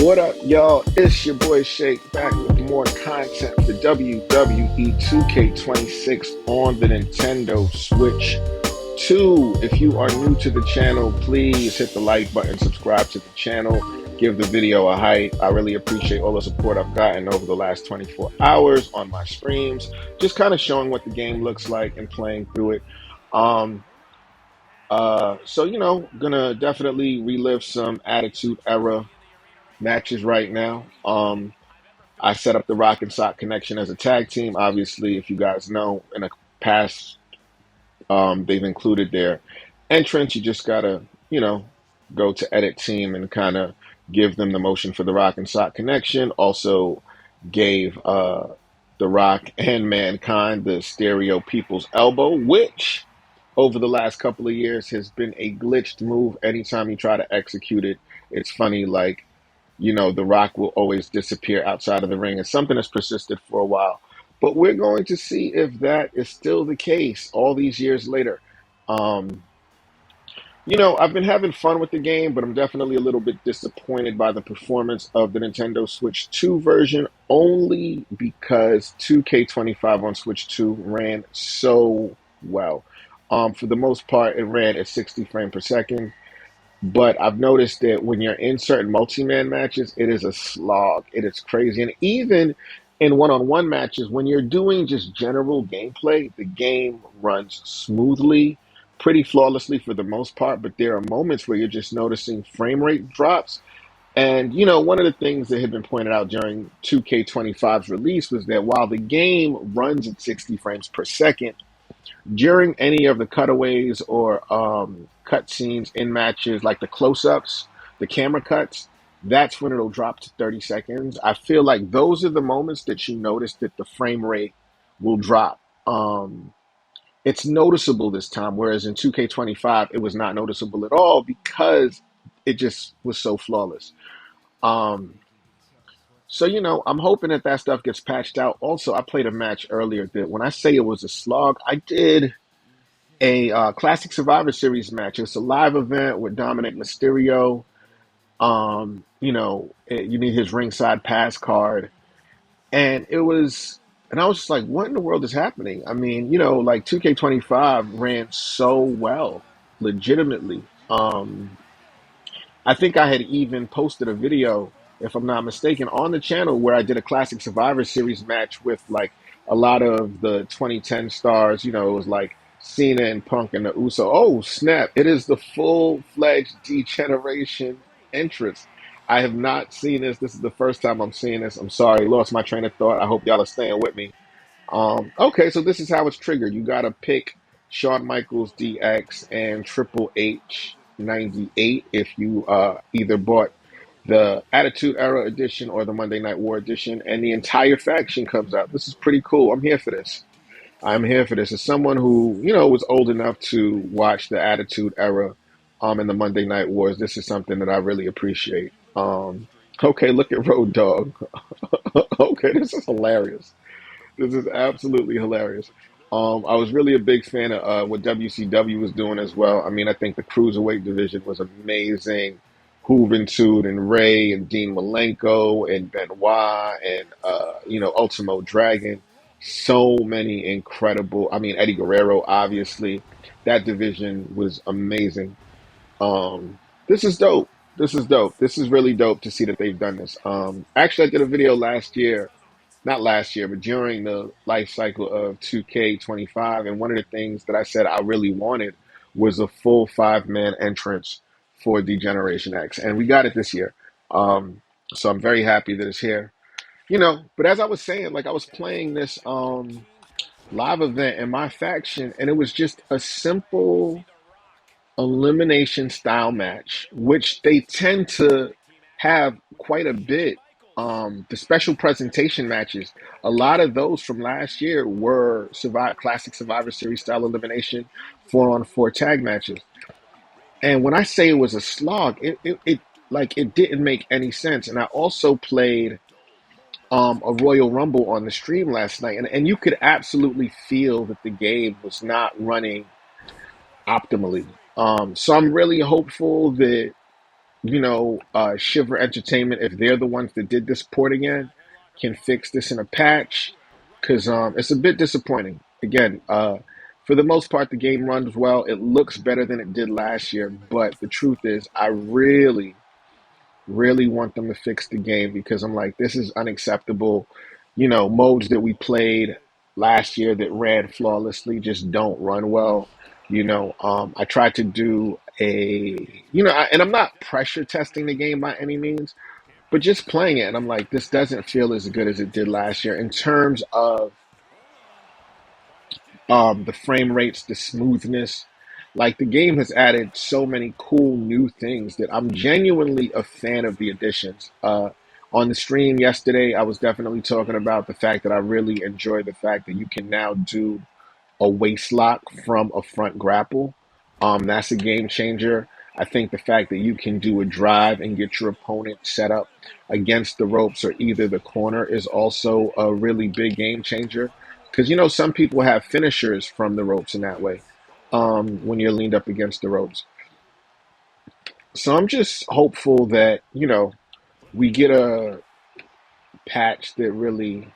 What up, y'all? It's your boy Shake back with more content for WWE 2K26 on the Nintendo Switch 2. If you are new to the channel, please hit the like button, subscribe to the channel, give the video a hype. I really appreciate all the support I've gotten over the last 24 hours on my streams, just kind of showing what the game looks like and playing through it. Um, gonna definitely relive some Attitude Era matches right now. I set up the Rock and Sock Connection as a tag team. Obviously, if you guys know, in a past, they've included their entrance. You just gotta, go to edit team and kind of give them the motion for the Rock and Sock Connection. Also, gave the Rock and Mankind the Stereo People's Elbow, which over the last couple of years has been a glitched move. Anytime you try to execute it, it's funny, like, The Rock will always disappear outside of the ring. It's something that's persisted for a while. But we're going to see if that is still the case all these years later. Um, I've been having fun with the game, but I'm definitely a little bit disappointed by the performance of the Nintendo Switch 2 version, only because 2K25 on Switch 2 ran so well. For the most part, it ran at 60 frames per second. But I've noticed that when you're in certain multi-man matches, it is a slog. It is crazy. And even in one-on-one matches, when you're doing just general gameplay, the game runs smoothly, pretty flawlessly for the most part. But there are moments where you're just noticing frame rate drops. And, one of the things that had been pointed out during 2K25's release was that while the game runs at 60 frames per second, during any of the cutaways or cut scenes in matches, like the close-ups, the camera cuts, that's when it'll drop to 30 seconds. I feel like those are the moments that you notice that the frame rate will drop. It's noticeable this time, whereas in 2K25, it was not noticeable at all because it just was so flawless. Um, I'm hoping that that stuff gets patched out. Also, I played a match earlier that when I say it was a slog, I did a Classic Survivor Series match. It's a live event with Dominic Mysterio. You need his ringside pass card. And I was just like, what in the world is happening? I mean, like 2K25 ran so well, legitimately. I think I had even posted a video, if I'm not mistaken, on the channel where I did a Classic Survivor Series match with like a lot of the 2010 stars. It was like Cena and Punk and the Uso. Oh, snap. It is the full-fledged D-Generation entrance. I have not seen this. This is the first time I'm seeing this. I'm sorry, lost my train of thought. I hope y'all are staying with me. Okay, so this is how it's triggered. You got to pick Shawn Michaels DX and Triple H 98 if you either bought the Attitude Era edition or the Monday Night War edition, and the entire faction comes out. This is pretty cool. I'm here for this. I'm here for this. As someone who, was old enough to watch the Attitude Era and the Monday Night Wars, this is something that I really appreciate. Okay, look at Road Dogg. Okay, this is hilarious. This is absolutely hilarious. I was really a big fan of what WCW was doing as well. I mean, I think the cruiserweight division was amazing. Juventud and Ray and Dean Malenko and Benoit and Ultimo Dragon. So many incredible. I mean, Eddie Guerrero, obviously. That division was amazing. This is dope. This is dope. This is really dope to see that they've done this. Actually, I did a video last year, not last year, but during the life cycle of 2K25. And one of the things that I said I really wanted was a full 5-man entrance for D-Generation X. And we got it this year. So I'm very happy that it's here. But as I was saying, like I was playing this live event in my faction, and it was just a simple elimination style match, which they tend to have quite a bit. The special presentation matches, a lot of those from last year were classic Survivor Series style elimination 4-on-4 tag matches. And when I say it was a slog, it didn't make any sense. And I also played a Royal Rumble on the stream last night, and you could absolutely feel that the game was not running optimally. So I'm really hopeful that Shiver Entertainment, if they're the ones that did this port again, can fix this in a patch, because it's a bit disappointing. Again, for the most part, the game runs well. It looks better than it did last year, but the truth is, I really, really want them to fix the game because I'm like, this is unacceptable. Modes that we played last year that ran flawlessly just don't run well. I tried to do and I'm not pressure testing the game by any means, but just playing it, and I'm like, this doesn't feel as good as it did last year in terms of the frame rates, the smoothness. Like the game has added so many cool new things that I'm genuinely a fan of the additions. On the stream yesterday, I was definitely talking about the fact that I really enjoy the fact that you can now do a waist lock from a front grapple. That's a game changer. I think the fact that you can do a drive and get your opponent set up against the ropes or either the corner is also a really big game changer. Because, some people have finishers from the ropes in that way when you're leaned up against the ropes. So I'm just hopeful that, we get a patch that really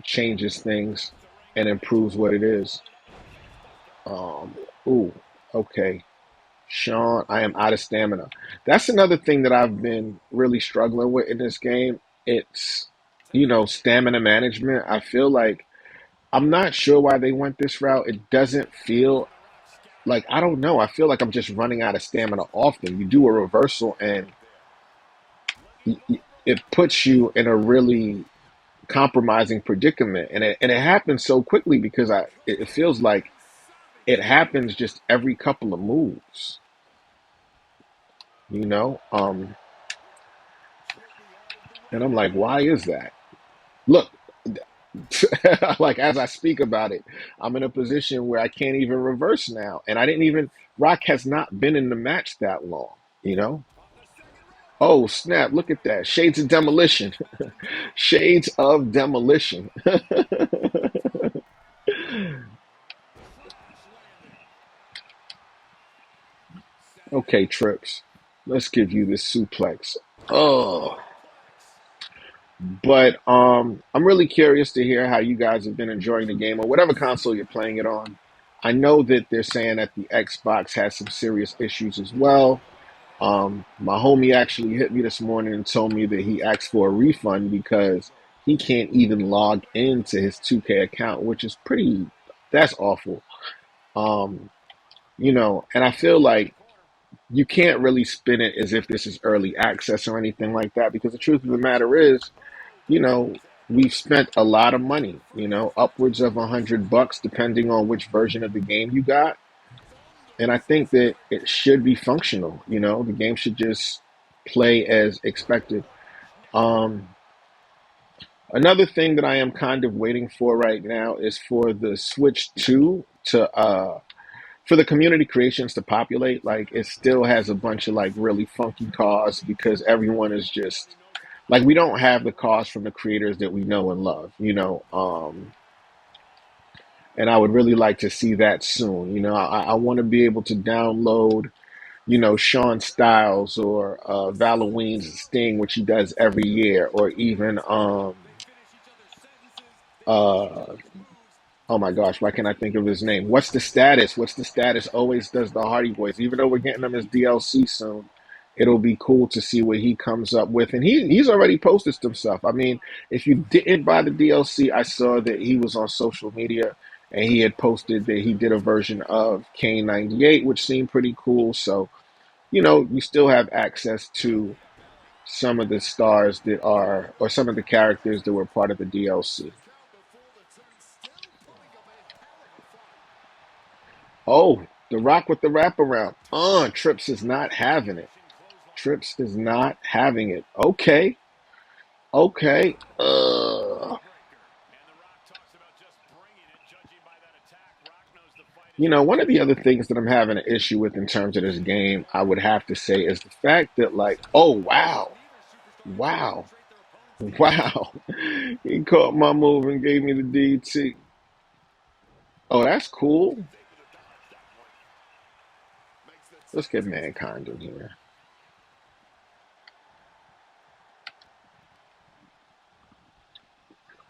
changes things and improves what it is. Um, ooh, okay. Sean, I am out of stamina. That's another thing that I've been really struggling with in this game. It's, stamina management. I feel like I'm not sure why they went this route. It doesn't feel like, I don't know. I feel like I'm just running out of stamina often. You do a reversal and it puts you in a really compromising predicament. And it happens so quickly because it feels like it happens just every couple of moves, you know? And I'm like, why is that? Look, like as I speak about it, I'm in a position where I can't even reverse now. And I didn't even, Rock has not been in the match that long, you know? Oh, snap, look at that. Shades of demolition. Shades of demolition. Okay, Trips. Let's give you this suplex. Oh, but I'm really curious to hear how you guys have been enjoying the game or whatever console you're playing it on. I know that they're saying that the Xbox has some serious issues as well. My homie actually hit me this morning and told me that he asked for a refund because he can't even log into his 2K account, which is that's awful. Um, and I feel like you can't really spin it as if this is early access or anything like that because the truth of the matter is, you know, we've spent a lot of money, upwards of $100 depending on which version of the game you got. And I think that it should be functional. The game should just play as expected. Um, Another thing that I am kind of waiting for right now is for the Switch 2 for the community creations to populate. Like it still has a bunch of like really funky cars because everyone is just like we don't have the cars from the creators that we know and love. And I would really like to see that soon. I want to be able to download Sean Styles or Halloween's Sting, which he does every year, or even uh oh my gosh, why can't I think of his name? What's the status? What's the status? Always does the Hardy Boys. Even though we're getting them as DLC soon, it'll be cool to see what he comes up with. And he's already posted some stuff. I mean, if you didn't buy the DLC, I saw that he was on social media and he had posted that he did a version of Kane 98, which seemed pretty cool. So, you still have access to some of the stars that are, or some of the characters that were part of the DLC. Oh, the Rock with the wraparound. Trips is not having it. Trips is not having it. Okay, okay. One of the other things that I'm having an issue with in terms of this game, I would have to say, is the fact that, like, oh, wow, wow, wow. He caught my move and gave me the DT. Oh, that's cool. Let's get Mankind in here.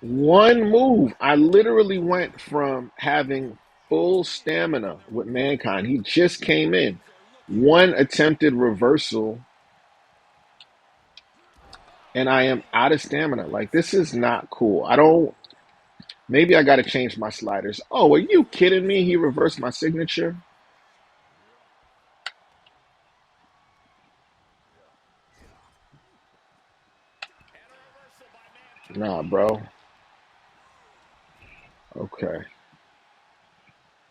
One move. I literally went from having full stamina with Mankind. He just came in. One attempted reversal, and I am out of stamina. Like, this is not cool. I don't. Maybe I got to change my sliders. Oh, are you kidding me? He reversed my signature? Nah, bro. Okay.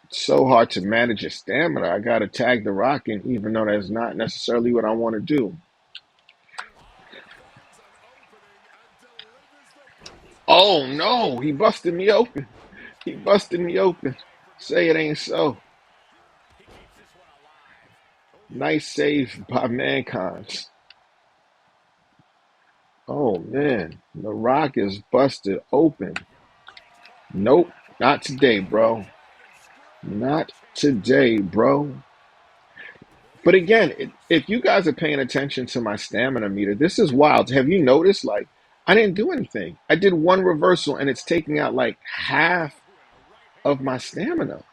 It's so hard to manage your stamina. I got to tag the rock in, even though that's not necessarily what I want to do. Oh, no. He busted me open. He busted me open. Say it ain't so. Nice save by Mankind. Oh, man. The rock is busted open. Nope. Not today, bro. Not today, bro. But again, if you guys are paying attention to my stamina meter, this is wild. Have you noticed? Like, I didn't do anything. I did one reversal and it's taking out like half of my stamina.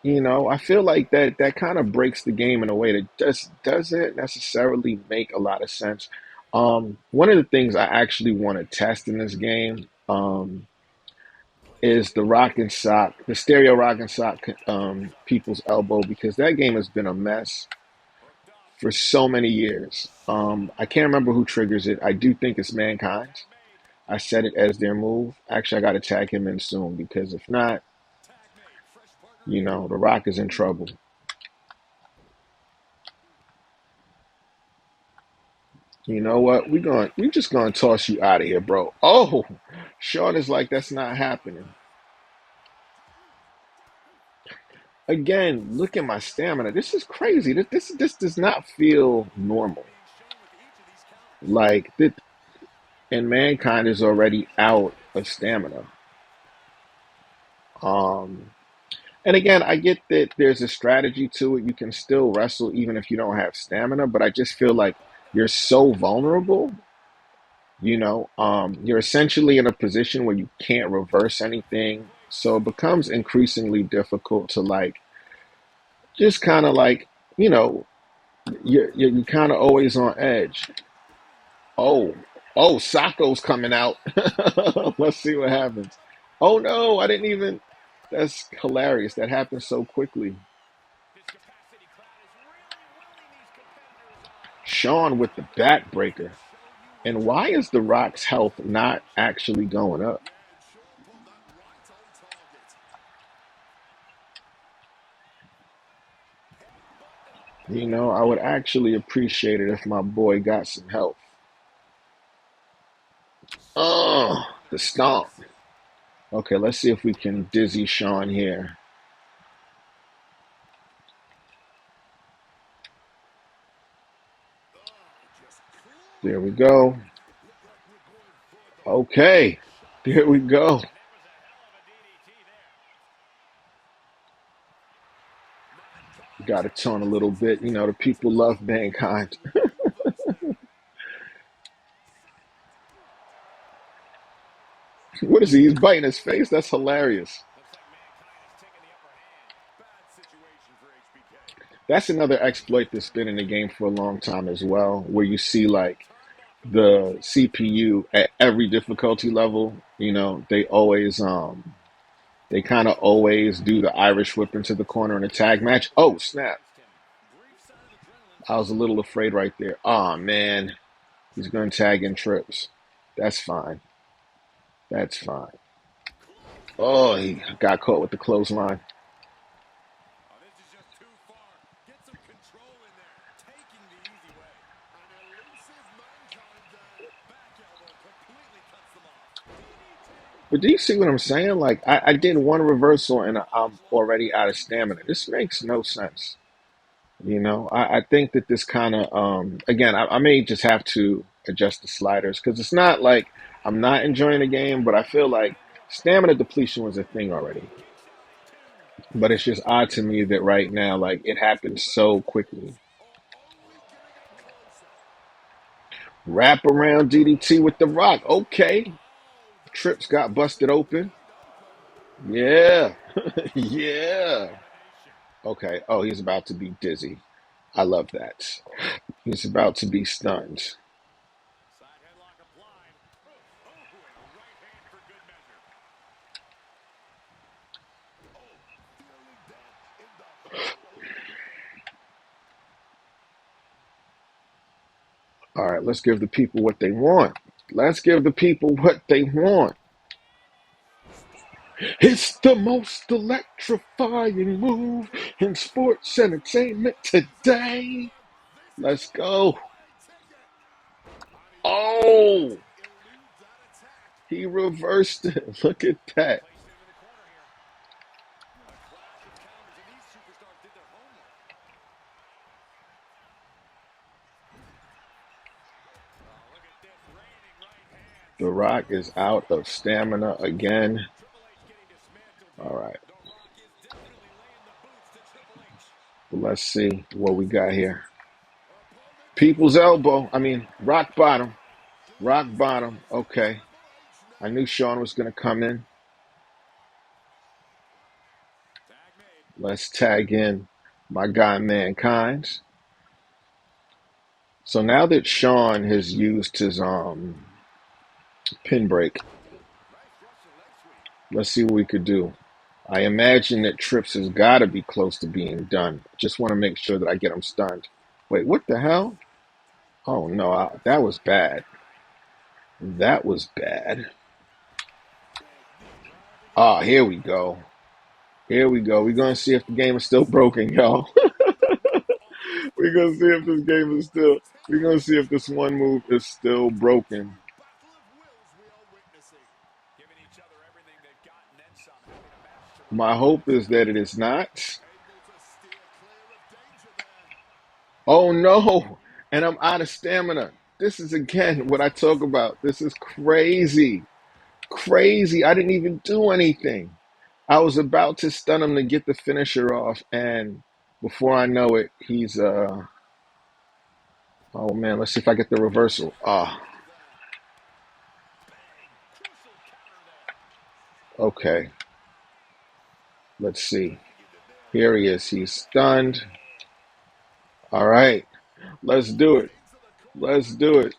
I feel like that kind of breaks the game in a way that just doesn't necessarily make a lot of sense. One of the things I actually want to test in this game is the rock and sock, the stereo rock and sock people's elbow, because that game has been a mess for so many years. I can't remember who triggers it. I do think it's Mankind. I set it as their move. Actually, I got to tag him in soon because if not, the Rock is in trouble. You know what? We just gonna toss you out of here, bro. Oh, Sean is like that's not happening. Again, look at my stamina. This is crazy. This does not feel normal. Like that, and Mankind is already out of stamina. Um, And again, I get that there's a strategy to it. You can still wrestle even if you don't have stamina, but I just feel like you're so vulnerable. You're essentially in a position where you can't reverse anything. So it becomes increasingly difficult to like just kind of like, you know, you're kind of always on edge. Oh, oh, Sako's coming out. Let's see what happens. Oh no, I didn't even. That's hilarious. That happened so quickly. Sean with the backbreaker. And why is The Rock's health not actually going up? I would actually appreciate it if my boy got some help. Oh, the stomp. Okay, let's see if we can dizzy Sean here. There we go. Okay, there we go. Got to tone a little bit. The people love Mankind. What is he? He's biting his face? That's hilarious. That's another exploit that's been in the game for a long time as well, where you see like the CPU at every difficulty level, they kind of always do the Irish whip into the corner in a tag match. Oh, snap. I was a little afraid right there. Oh man, he's going to tag in trips. That's fine. That's fine. Oh, he got caught with the clothesline. But do you see what I'm saying? Like, I did one reversal and I'm already out of stamina. This makes no sense. I think that this kind of, again, I may just have to adjust the sliders because it's not like I'm not enjoying the game, but I feel like stamina depletion was a thing already. But it's just odd to me that right now, like, it happened so quickly. Wrap around DDT with the Rock. Okay. Trips got busted open. Yeah. Yeah. Okay. Oh, he's about to be dizzy. I love that. He's about to be stunned. All right, let's give the people what they want. Let's give the people what they want. It's the most electrifying move in sports entertainment today. Let's go. Oh, he reversed it. Look at that. The Rock is out of stamina again. All right. Let's see what we got here. People's elbow. I mean, rock bottom. Rock bottom. Okay. I knew Sean was going to come in. Let's tag in my guy Mankind. So now that Sean has used his pin break, let's see what we could do. I imagine that Trips has got to be close to being done. Just want to make sure that I get him stunned. Wait, what the hell? Oh no, that was bad. That was bad. Ah, here we go. Here we go. We're gonna see if the game is still broken, y'all. We're gonna see if this game is still. We're gonna see if this one move is still broken. My hope is that it is not. Oh no! And I'm out of stamina. This is again what I talk about. This is crazy. Crazy. I didn't even do anything. I was about to stun him to get the finisher off, and before I know it, he's oh man, let's see if I get the reversal. Okay. Let's see. Here he is. He's stunned. All right. Let's do it. Let's do it.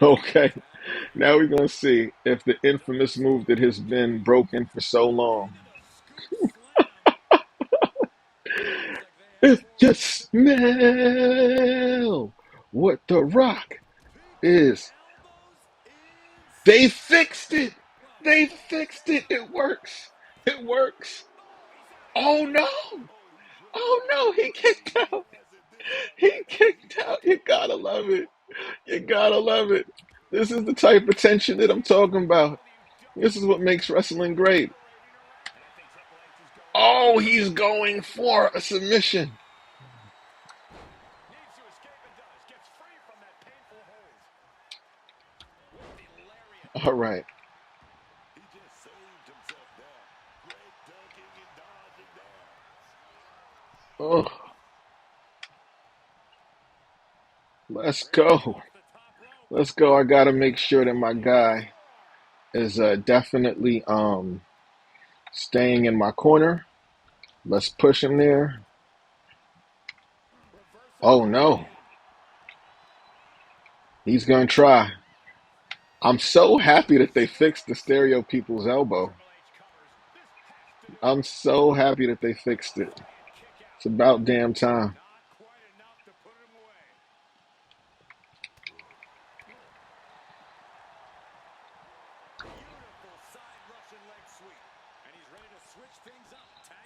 Okay. Now we're going to see if the infamous move that has been broken for so long. If you smell what the Rock is, they fixed it. They fixed it. It works. It works. Oh no. Oh no. He kicked out. He kicked out. You gotta love it. You gotta love it. This is the type of tension that I'm talking about. This is what makes wrestling great. Oh, he's going for a submission. All right. Oh, let's go. Let's go. I gotta make sure that my guy is definitely staying in my corner. Let's push him there. Oh no. He's gonna try. I'm so happy that they fixed the stereo people's elbow. I'm so happy that they fixed it. It's about damn time.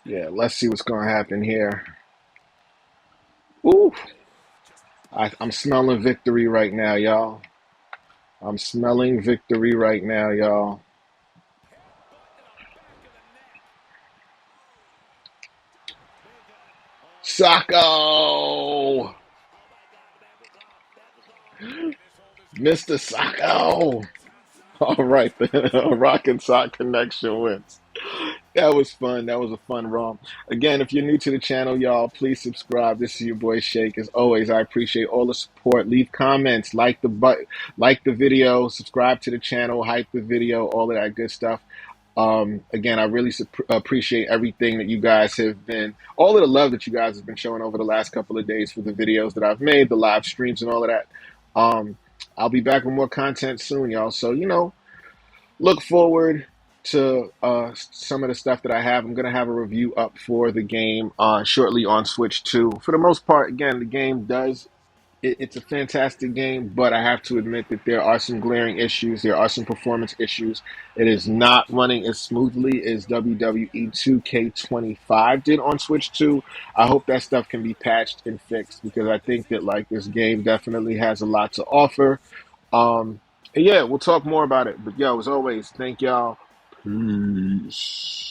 Yeah, let's see what's going to happen here. Ooh, I'm smelling victory right now, y'all. I'm smelling victory right now, y'all. Sacco! Mr. Sacco! All right, the Rock and Sock connection wins. That was fun. That was a fun ROM. Again, if you're new to the channel, y'all, please subscribe. This is your boy Shake. As always, I appreciate all the support. Leave comments, like the video, subscribe to the channel, hype the video, all of that good stuff. Again, I really appreciate everything that you guys have been, all of the love that you guys have been showing over the last couple of days for the videos that I've made, the live streams, and all of that. Um, I'll be back with more content soon, y'all. So, look forward to some of the stuff that I have. I'm going to have a review up for the game shortly on Switch 2. For the most part, again, the game it's a fantastic game, but I have to admit that there are some glaring issues. There are some performance issues. It is not running as smoothly as WWE 2K25 did on Switch 2. I hope that stuff can be patched and fixed because I think that like this game definitely has a lot to offer. And yeah, we'll talk more about it. But yo, as always, thank y'all. Peace.